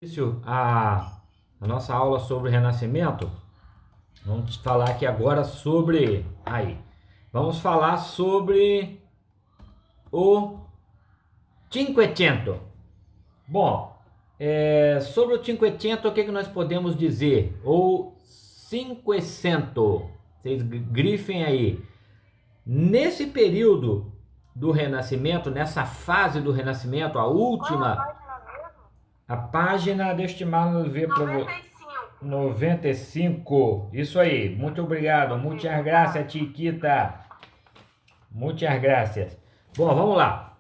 Início a nossa aula sobre o Renascimento. Vamos falar aqui agora sobre vamos falar sobre o Cinquecento. Bom, sobre o Cinquecento, o que nós podemos dizer? Ou Cinquecento, vocês grifem aí. Nesse período do Renascimento, nessa fase do Renascimento, a última, a página, deixa eu ver para você. 95. Isso aí. Muito obrigado. Muitas graças, Chiquita. Muitas graças. Bom, vamos lá.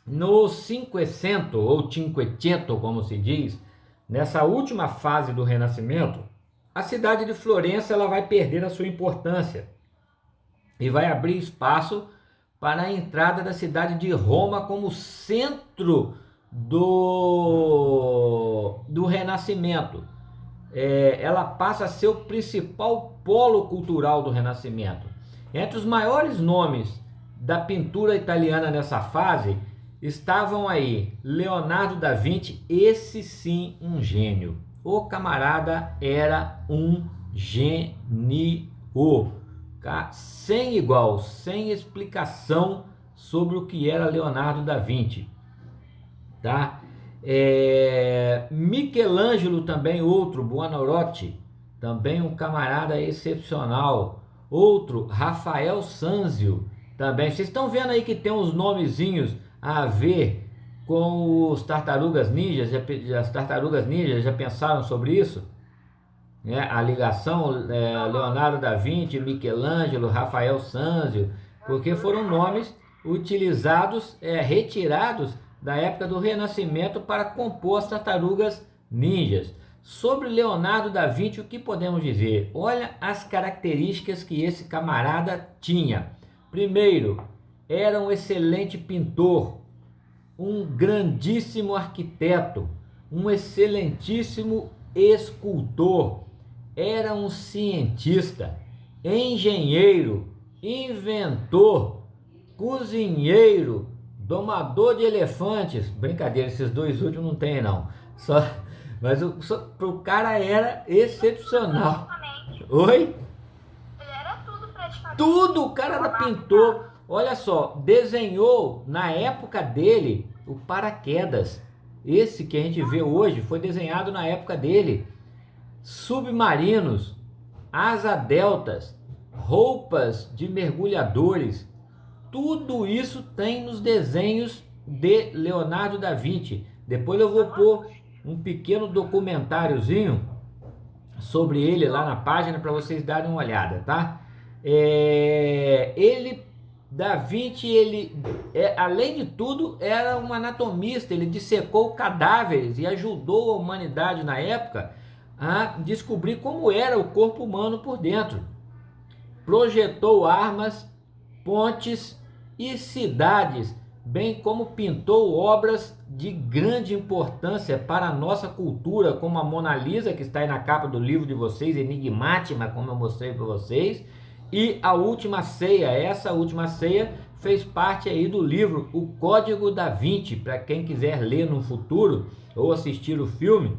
No Cinquecento, ou Cinquecento, como se diz, nessa última fase do Renascimento, a cidade de Florença ela vai perder a sua importância e vai abrir espaço para a entrada da cidade de Roma como centro do Renascimento. Ela passa a ser o principal polo cultural do Renascimento. Entre os maiores nomes da pintura italiana nessa fase estavam aí Leonardo da Vinci, esse sim um gênio. O camarada era um gênio, sem igual, sem explicação sobre o que era Leonardo da Vinci, tá? Michelangelo também, outro, Buonarroti, também um camarada excepcional. Outro, Rafael Sanzio, também. Vocês estão vendo aí que tem uns nomezinhos a ver com os Tartarugas Ninjas? As Tartarugas Ninjas já pensaram sobre isso? A ligação Leonardo da Vinci, Michelangelo, Rafael Sanzio, porque foram nomes utilizados, retirados da época do Renascimento para compor as Tartarugas Ninjas. Sobre Leonardo da Vinci, o que podemos dizer? Olha as características que esse camarada tinha. Primeiro, era um excelente pintor, um grandíssimo arquiteto, um excelentíssimo escultor, era um cientista, engenheiro, inventor, cozinheiro, domador de elefantes. Brincadeira, esses dois últimos não tem não. Mas o cara era excepcional. Oi? Ele era tudo praticamente. Tudo, o cara era pintor. Olha só, desenhou na época dele o paraquedas. Esse que a gente vê hoje foi desenhado na época dele. Submarinos, asa deltas, roupas de mergulhadores, tudo isso tem nos desenhos de Leonardo da Vinci. Depois eu vou pôr um pequeno documentáriozinho sobre ele lá na página para vocês darem uma olhada, tá? Da Vinci, além de tudo, era um anatomista. Ele dissecou cadáveres e ajudou a humanidade na época a descobrir como era o corpo humano por dentro. Projetou armas, pontes e cidades, bem como pintou obras de grande importância para a nossa cultura, como a Mona Lisa, que está aí na capa do livro de vocês, enigmática, como eu mostrei para vocês, e a Última Ceia. Essa Última Ceia fez parte aí do livro O Código da Vinci, para quem quiser ler no futuro ou assistir o filme,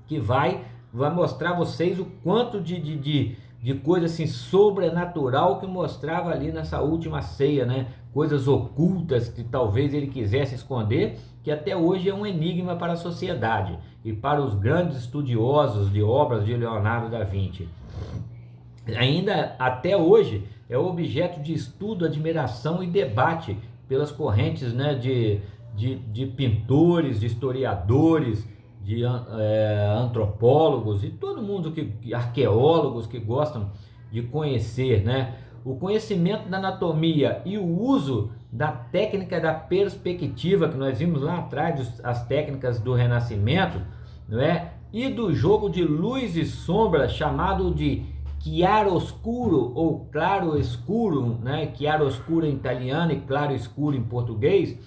que vai mostrar a vocês o quanto de coisa assim sobrenatural que mostrava ali nessa Última Ceia, né? Coisas ocultas que talvez ele quisesse esconder, que até hoje é um enigma para a sociedade e para os grandes estudiosos de obras de Leonardo da Vinci. Ainda até hoje é objeto de estudo, admiração e debate pelas correntes, né, de pintores, de historiadores, de antropólogos e todo mundo, arqueólogos que gostam de conhecer, né? O conhecimento da anatomia e o uso da técnica da perspectiva, que nós vimos lá atrás, as técnicas do Renascimento, não é? E do jogo de luz e sombra, chamado de chiaroscuro ou claro escuro, né? Chiaroscuro em italiano e claro escuro em português,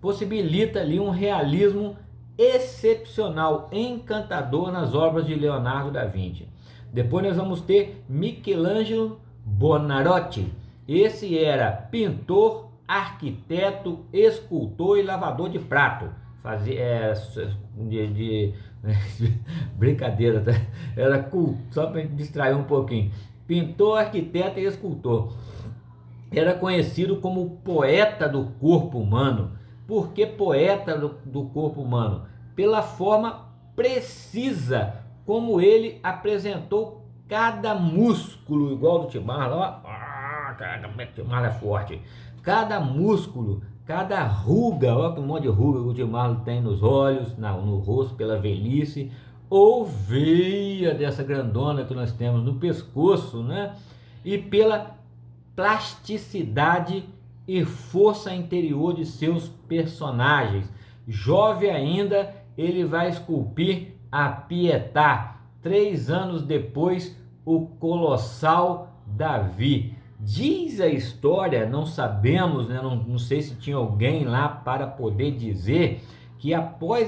possibilita ali um realismo excepcional, encantador nas obras de Leonardo da Vinci. Depois nós vamos ter Michelangelo Buonarroti. Esse era pintor, arquiteto, escultor e lavador de prato. fazia de brincadeira, tá? Era só para distrair um pouquinho. Pintor, arquiteto e escultor. Era conhecido como poeta do corpo humano. Por que poeta do corpo humano? Pela forma precisa como ele apresentou cada músculo, igual do Tim Maia, ó. Cara, como é que o Tim Maia é forte. Cada músculo, cada ruga, olha que um monte de ruga que o Tim Maia tem nos olhos, no rosto, pela velhice, ou veia dessa grandona que nós temos no pescoço, né? E pela plasticidade e força interior de seus personagens. Jovem ainda, ele vai esculpir a Pietà. 3 anos depois, o colossal Davi. Diz a história, não sabemos, né? Não sei se tinha alguém lá para poder dizer, que após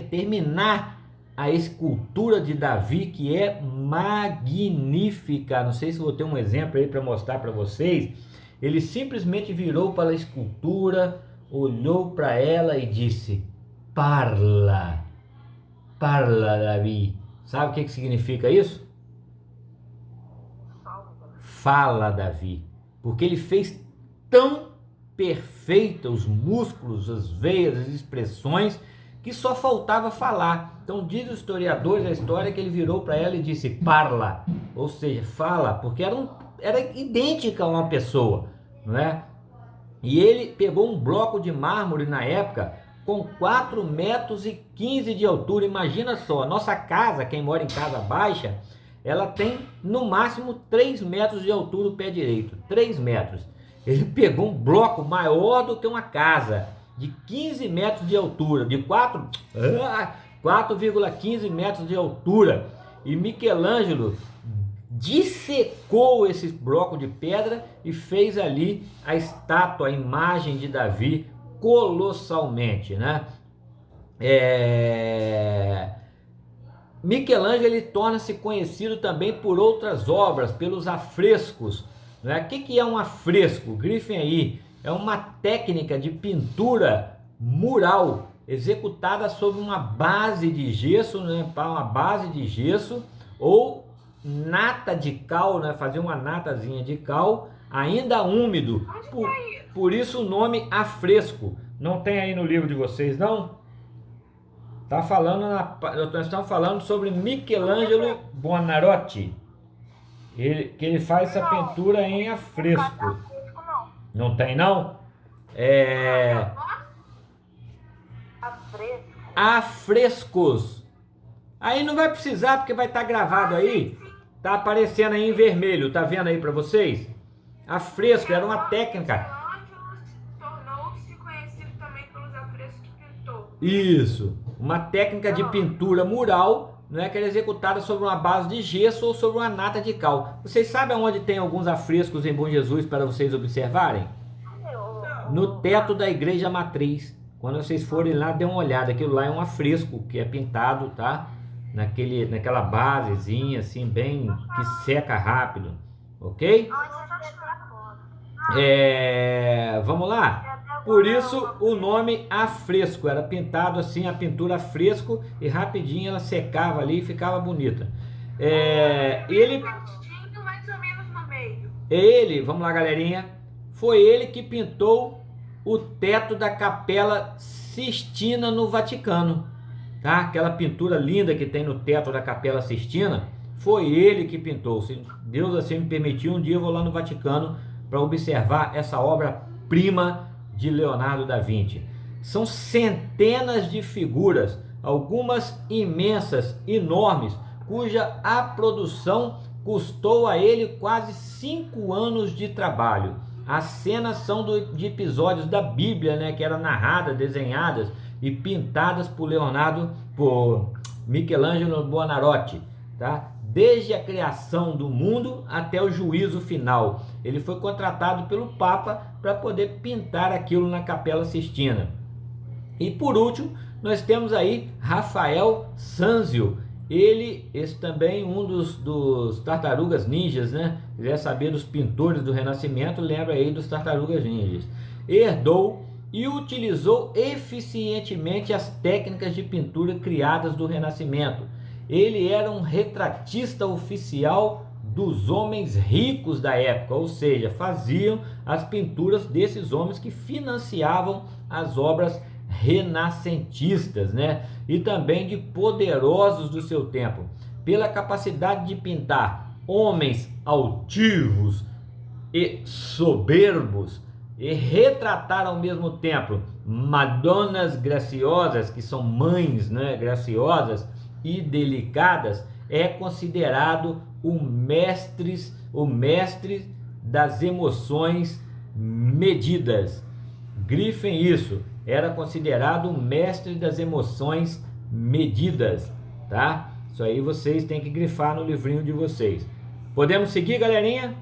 terminar a escultura de Davi, que é magnífica, não sei se vou ter um exemplo aí para mostrar para vocês, ele simplesmente virou para a escultura, olhou para ela e disse: parla, parla, Davi. Sabe o que significa isso? Fala, Davi, porque ele fez tão perfeita os músculos, as veias, as expressões, que só faltava falar. Então diz o historiador da história que ele virou para ela e disse: parla, ou seja, fala, porque era idêntica a uma pessoa, não é? E ele pegou um bloco de mármore na época com 4,15 metros de altura. Imagina só, a nossa casa, quem mora em casa baixa, ela tem no máximo 3 metros de altura o pé direito, 3 metros. Ele pegou um bloco maior do que uma casa, de 15 metros de altura, de 4,15 metros de altura. E Michelangelo dissecou esse bloco de pedra e fez ali a estátua, a imagem de Davi, colossalmente, né? Michelangelo, ele torna-se conhecido também por outras obras, pelos afrescos, né? O que é um afresco? Grifem aí. É uma técnica de pintura mural executada sobre uma base de gesso, né? Uma base de gesso ou nata de cal, né? Fazer uma natazinha de cal ainda úmido. Por isso o nome afresco. Não tem aí no livro de vocês, não? Tá falando nós estamos falando sobre Michelangelo Buonarroti. Que ele faz essa pintura em afresco. Não tem, não? Afrescos. Aí não vai precisar, porque vai estar gravado aí. Tá aparecendo aí em vermelho. Tá vendo aí para vocês? Afresco era uma técnica. Tornou-se conhecido também pelos afrescos que pintou. Isso. Uma técnica de pintura mural, não é, que era executada sobre uma base de gesso ou sobre uma nata de cal. Vocês sabem onde tem alguns afrescos em Bom Jesus para vocês observarem? No teto da igreja matriz. Quando vocês forem lá, dê uma olhada. Aquilo lá é um afresco que é pintado, tá? Naquela basezinha, assim, bem, que seca rápido. Ok? Vamos lá? Por isso o nome afresco. Era pintado assim, a pintura a fresco, e rapidinho ela secava ali e ficava bonita. Vamos lá, galerinha. Foi ele que pintou o teto da Capela Sistina no Vaticano, tá? Aquela pintura linda que tem no teto da Capela Sistina, foi ele que pintou. Se Deus assim me permitir, um dia eu vou lá no Vaticano para observar essa obra-prima de Leonardo da Vinci. São centenas de figuras, algumas imensas, enormes, cuja a produção custou a ele quase 5 anos de trabalho. As cenas são de episódios da Bíblia, né, que eram narradas, desenhadas e pintadas por Michelangelo Buonarroti, tá? Desde a criação do mundo até o juízo final. Ele foi contratado pelo Papa para poder pintar aquilo na Capela Sistina. E por último, nós temos aí Rafael Sanzio. Esse também um dos Tartarugas Ninjas, né? Se quiser saber dos pintores do Renascimento, lembra aí dos Tartarugas Ninjas. Herdou e utilizou eficientemente as técnicas de pintura criadas do Renascimento. Ele era um retratista oficial dos homens ricos da época, ou seja, faziam as pinturas desses homens que financiavam as obras renascentistas, né? E também de poderosos do seu tempo, pela capacidade de pintar homens altivos e soberbos e retratar ao mesmo tempo madonas graciosas, que são mães, né, graciosas e delicadas, é considerado o mestre das emoções medidas. Grifem isso, era considerado o mestre das emoções medidas, tá? Isso aí vocês têm que grifar no livrinho de vocês. Podemos seguir, galerinha?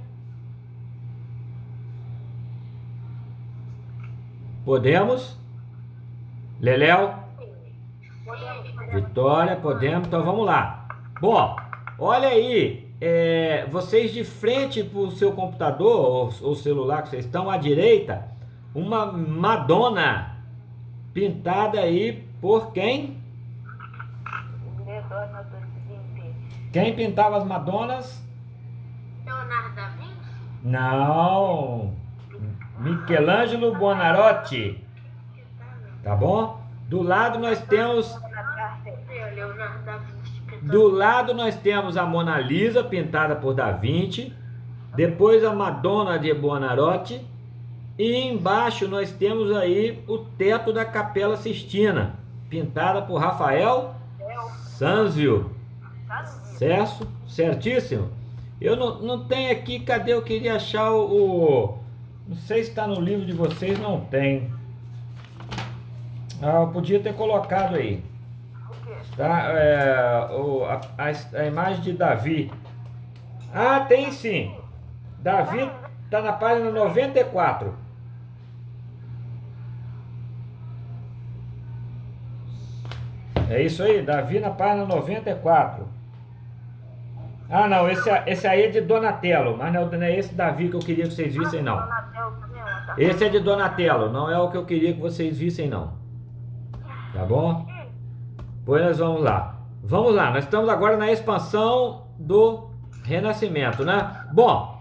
Podemos? Leléu? Vitória, podemos, então vamos lá. Bom, olha aí, vocês de frente para o seu computador ou celular que vocês estão à direita, uma Madonna pintada aí por quem? Quem pintava as Madonas? Leonardo da Vinci? Não, Michelangelo Buonarroti, tá bom? Do lado nós temos Leonardo da Vinci. Do lado nós temos a Mona Lisa, pintada por Da Vinci. Depois a Madonna de Buonarroti. E embaixo nós temos aí o teto da Capela Sistina, pintada por Rafael Sanzio. Certo? Certíssimo. Eu não tenho aqui, cadê? Eu queria achar não sei se está no livro de vocês, não tem. Eu podia ter colocado aí. Tá? A imagem de Davi. Ah, tem sim. Davi está na página 94. É isso aí, Davi na página 94. Ah, não, esse aí é de Donatello, mas não é esse Davi que eu queria que vocês vissem, não. Esse é de Donatello, não é o que eu queria que vocês vissem, não. Tá bom? Pois nós vamos lá. Vamos lá, nós estamos agora na expansão do Renascimento, né? Bom,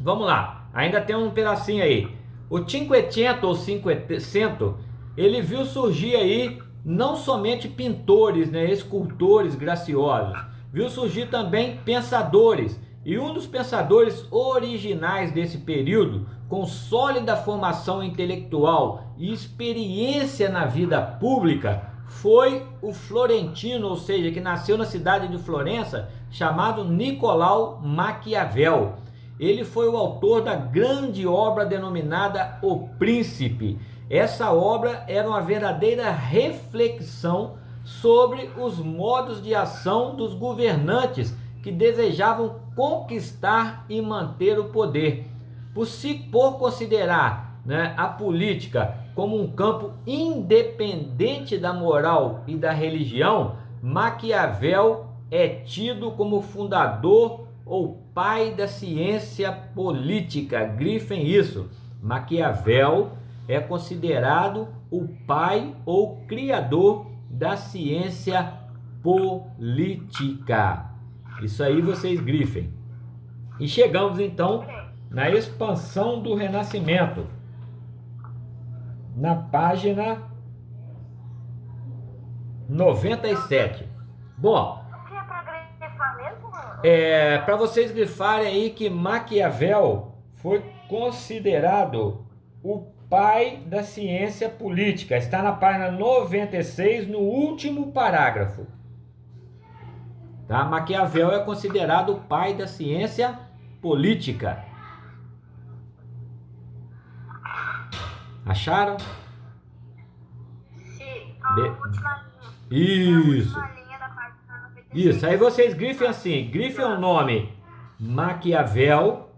vamos lá. Ainda tem um pedacinho aí. O Cinquecento ou Cinquecento, ele viu surgir aí não somente pintores, né, escultores graciosos, viu surgir também pensadores. E um dos pensadores originais desse período, com sólida formação intelectual e experiência na vida pública, foi o florentino, ou seja, que nasceu na cidade de Florença, chamado Nicolau Maquiavel. Ele foi o autor da grande obra denominada O Príncipe. Essa obra era uma verdadeira reflexão sobre os modos de ação dos governantes que desejavam conquistar e manter o poder. Por considerar, né, a política como um campo independente da moral e da religião, Maquiavel é tido como fundador ou pai da ciência política. Grifem isso. Maquiavel é considerado o pai ou criador da ciência política. Isso aí vocês grifem. E chegamos então na expansão do Renascimento, na página 97. Bom, para vocês grifarem aí que Maquiavel foi considerado o pai da ciência política. Está na página 96, no último parágrafo. Tá? Maquiavel é considerado o pai da ciência política. Acharam? Sim. Isso. Isso. Aí vocês grifem assim. Grifem o nome Maquiavel.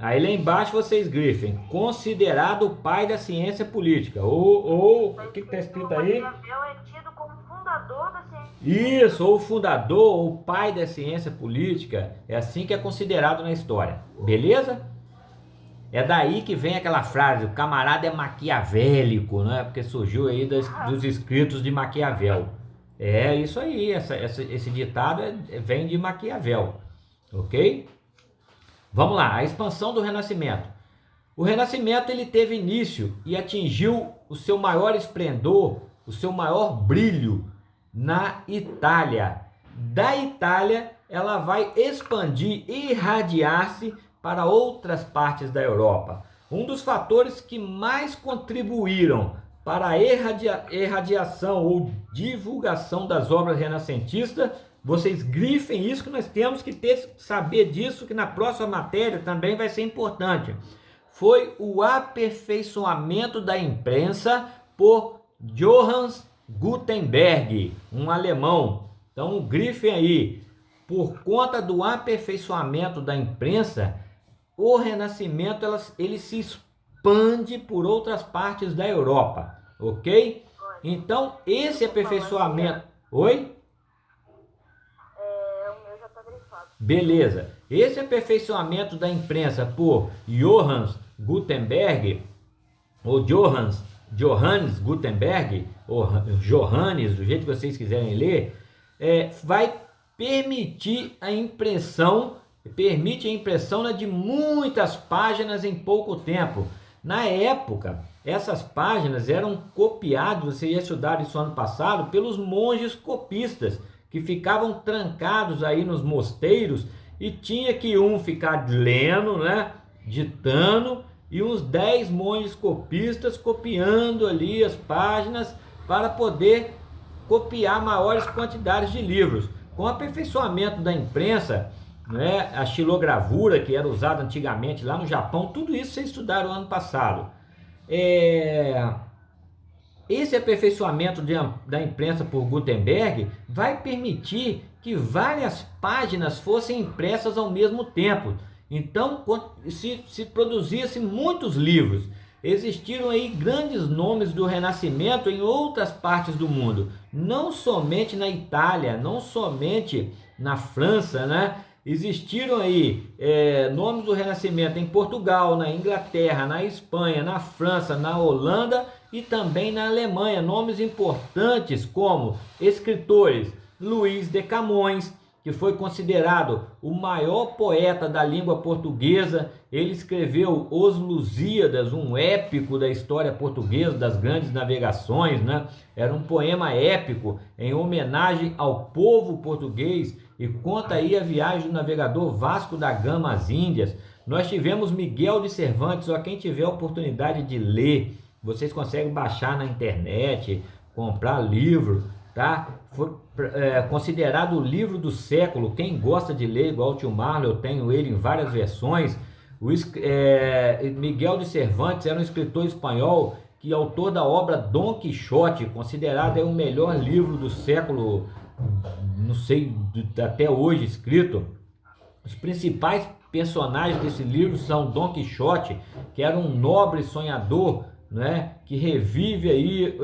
Aí lá embaixo vocês grifem, considerado o pai da ciência política. O que está escrito aí? Maquiavel é tido como fundador da ciência. Isso, ou fundador, ou pai da ciência política. É assim que é considerado na história. Beleza? É daí que vem aquela frase, o camarada é maquiavélico, né? Porque surgiu aí dos escritos de Maquiavel. É isso aí, esse ditado vem de Maquiavel, ok? Vamos lá, a expansão do Renascimento. O Renascimento ele teve início e atingiu o seu maior esplendor, o seu maior brilho na Itália. Da Itália, ela vai expandir e irradiar-se para outras partes da Europa. Um dos fatores que mais contribuíram para a irradiação ou divulgação das obras renascentistas, vocês grifem isso que nós temos que saber disso, que na próxima matéria também vai ser importante. Foi o aperfeiçoamento da imprensa por Johannes Gutenberg, um alemão. Então, grifem aí. Por conta do aperfeiçoamento da imprensa, o Renascimento ele se expande por outras partes da Europa, ok? Então, esse aperfeiçoamento... Oi? O meu já tá grifado. Beleza. Esse aperfeiçoamento da imprensa por Johannes Gutenberg, ou Johannes Gutenberg, ou Johannes, do jeito que vocês quiserem ler, vai permite a impressão de muitas páginas em pouco tempo. Na época, essas páginas eram copiadas, você ia estudar isso ano passado, pelos monges copistas, que ficavam trancados aí nos mosteiros e tinha que um ficar lendo, né, ditando, e uns 10 monges copistas copiando ali as páginas para poder copiar maiores quantidades de livros. Com o aperfeiçoamento da imprensa, né, a xilogravura que era usada antigamente lá no Japão, tudo isso vocês estudaram ano passado. Esse aperfeiçoamento da imprensa por Gutenberg vai permitir que várias páginas fossem impressas ao mesmo tempo. Então, se produzissem muitos livros. Existiram aí grandes nomes do Renascimento em outras partes do mundo, não somente na Itália, não somente na França, né? Existiram aí nomes do Renascimento em Portugal, na Inglaterra, na Espanha, na França, na Holanda e também na Alemanha. Nomes importantes como escritores Luís de Camões, que foi considerado o maior poeta da língua portuguesa. Ele escreveu Os Lusíadas, um épico da história portuguesa, das grandes navegações, né? Era um poema épico em homenagem ao povo português e conta aí a viagem do navegador Vasco da Gama às Índias. Nós tivemos Miguel de Cervantes, ó, quem tiver a oportunidade de ler, vocês conseguem baixar na internet, comprar livro, tá? Foi considerado o livro do século. Quem gosta de ler, igual o tio Marlon, eu tenho ele em várias versões. Miguel de Cervantes era um escritor espanhol que é autor da obra Dom Quixote, considerado o melhor livro do século, não sei, até hoje escrito. Os principais personagens desse livro são Dom Quixote, que era um nobre sonhador, né, que revive aí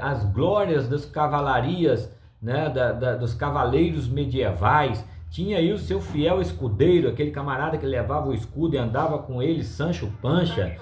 as glórias das cavalarias, né, dos cavaleiros medievais. Tinha aí o seu fiel escudeiro, aquele camarada que levava o escudo e andava com ele, Sancho Panza,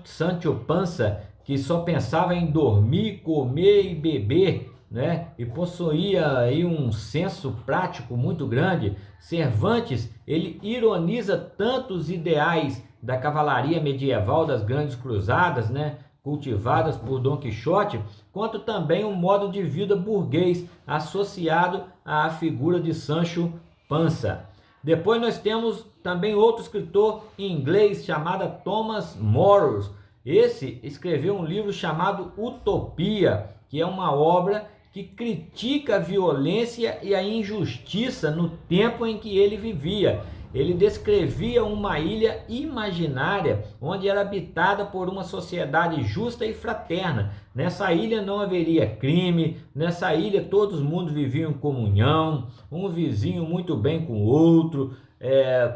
Sancho Panza, que só pensava em dormir, comer e beber, né, e possuía aí um senso prático muito grande. Cervantes, ele ironiza tanto os ideais da cavalaria medieval das grandes cruzadas, né, cultivadas por Dom Quixote, quanto também um modo de vida burguês associado à figura de Sancho Panza. Depois nós temos também outro escritor inglês chamado Thomas More. Esse escreveu um livro chamado Utopia, que é uma obra que critica a violência e a injustiça no tempo em que ele vivia. Ele descrevia uma ilha imaginária onde era habitada por uma sociedade justa e fraterna. Nessa ilha não haveria crime, nessa ilha todo mundo vivia em comunhão, um vizinho muito bem com o outro.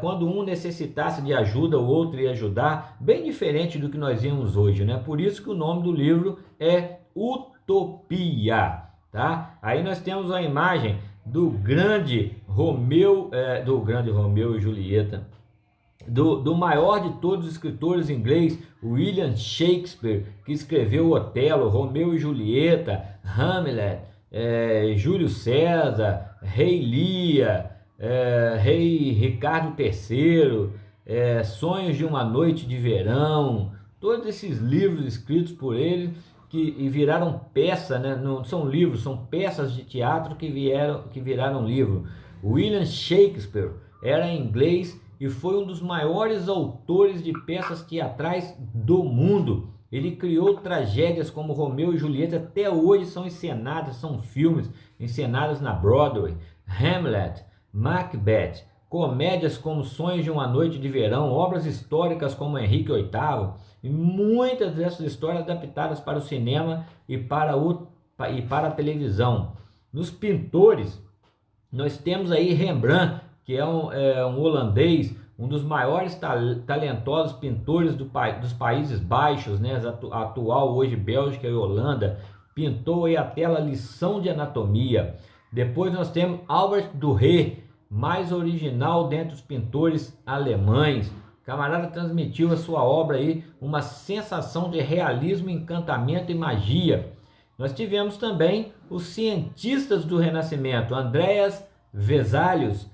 Quando um necessitasse de ajuda, o outro ia ajudar, bem diferente do que nós vemos hoje, né? Por isso que o nome do livro é Utopia, tá? Aí nós temos a imagem do grande Romeu e Julieta, do maior de todos os escritores inglês, William Shakespeare, que escreveu Otelo, Romeu e Julieta, Hamlet, Júlio César, Rei Lear, Rei Ricardo III, Sonhos de uma Noite de Verão, todos esses livros escritos por ele que viraram peça, né? Não são livros, são peças de teatro que viraram livro. William Shakespeare era inglês e foi um dos maiores autores de peças teatrais do mundo. Ele criou tragédias como Romeu e Julieta, até hoje são encenadas, são filmes encenados na Broadway, Hamlet, Macbeth, comédias como Sonhos de uma Noite de Verão, obras históricas como Henrique VIII, e muitas dessas histórias adaptadas para o cinema e para a televisão. Nos pintores, nós temos aí Rembrandt, que é um holandês, um dos maiores talentosos pintores dos Países Baixos, né? Atual hoje Bélgica e Holanda, pintou aí a tela Lição de Anatomia. Depois nós temos Albert Dürer, mais original dentre os pintores alemães. O camarada transmitiu a sua obra aí uma sensação de realismo, encantamento e magia. Nós tivemos também os cientistas do Renascimento, Andreas Vesalius,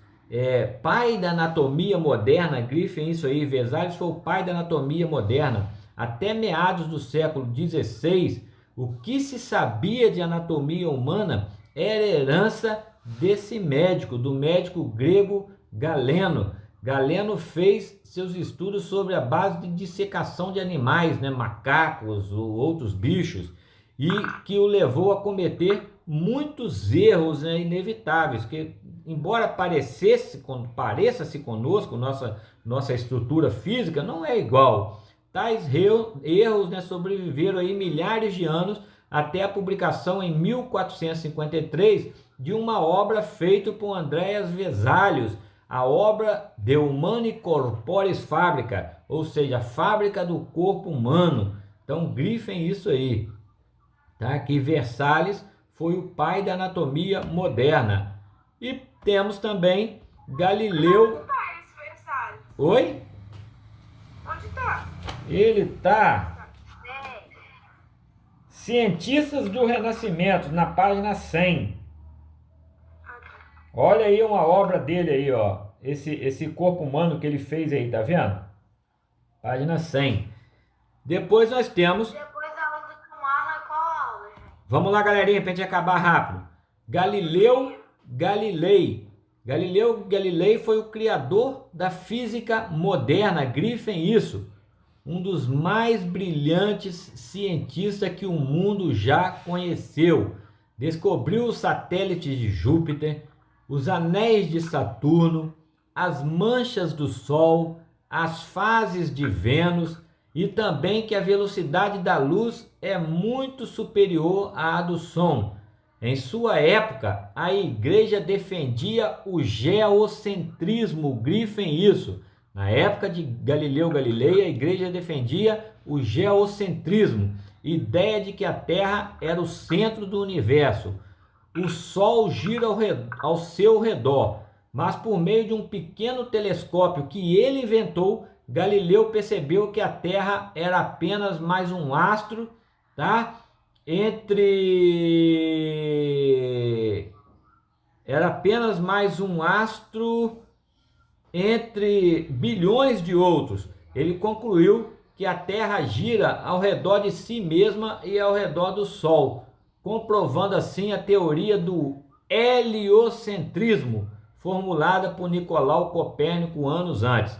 pai da anatomia moderna, grifem isso aí, Vesalius foi o pai da anatomia moderna. Até meados do século XVI, o que se sabia de anatomia humana era herança desse médico, do médico grego Galeno. Galeno fez seus estudos sobre a base de dissecação de animais, né, macacos ou outros bichos, e que o levou a cometer muitos erros, né, inevitáveis, que embora pareça-se conosco, nossa estrutura física não é igual. Tais erros, né, sobreviveram aí milhares de anos até a publicação em 1453 de uma obra feita por Andreas Vesalius, a obra De Humani Corporis Fabrica, ou seja, a fábrica do corpo humano. Então grifem isso aí, tá? Que Vesalius foi o pai da anatomia moderna. E temos também Galileu. Onde tá esse Versalhes? Oi? Onde tá? Ele tá. Cientistas do Renascimento, na página 100. Olha aí uma obra dele aí, ó. Esse corpo humano que ele fez aí, tá vendo? Página 100. Depois nós temos... Depois da aula do Kumar, qual aula, gente? Vamos lá, galerinha, pra gente acabar rápido. Galileu Galilei. Galileu Galilei foi o criador da física moderna, grifem isso. Um dos mais brilhantes cientistas que o mundo já conheceu. Descobriu os satélites de Júpiter, os anéis de Saturno, as manchas do Sol, as fases de Vênus e também que a velocidade da luz é muito superior à do som. Em sua época, a igreja defendia o geocentrismo, grifem isso. Na época de Galileu Galilei, a igreja defendia o geocentrismo, ideia de que a Terra era o centro do universo. O Sol gira ao seu redor, mas por meio de um pequeno telescópio que ele inventou, Galileu percebeu que a Terra era apenas mais um astro, tá? Era apenas mais um astro entre bilhões de outros. Ele concluiu que a Terra gira ao redor de si mesma e ao redor do Sol, comprovando assim a teoria do heliocentrismo, formulada por Nicolau Copérnico anos antes.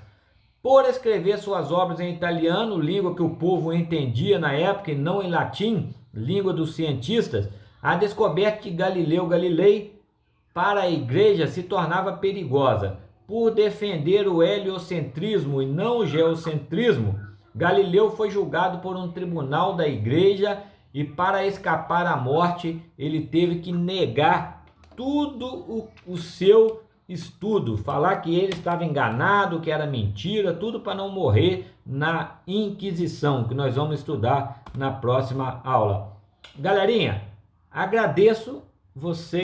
Por escrever suas obras em italiano, língua que o povo entendia na época e não em latim, língua dos cientistas, a descoberta de Galileu Galilei para a igreja se tornava perigosa. Por defender o heliocentrismo e não o geocentrismo, Galileu foi julgado por um tribunal da igreja e para escapar à morte ele teve que negar tudo o seu estudo, falar que ele estava enganado, que era mentira, tudo para não morrer na Inquisição, que nós vamos estudar na próxima aula. Galerinha, agradeço vocês.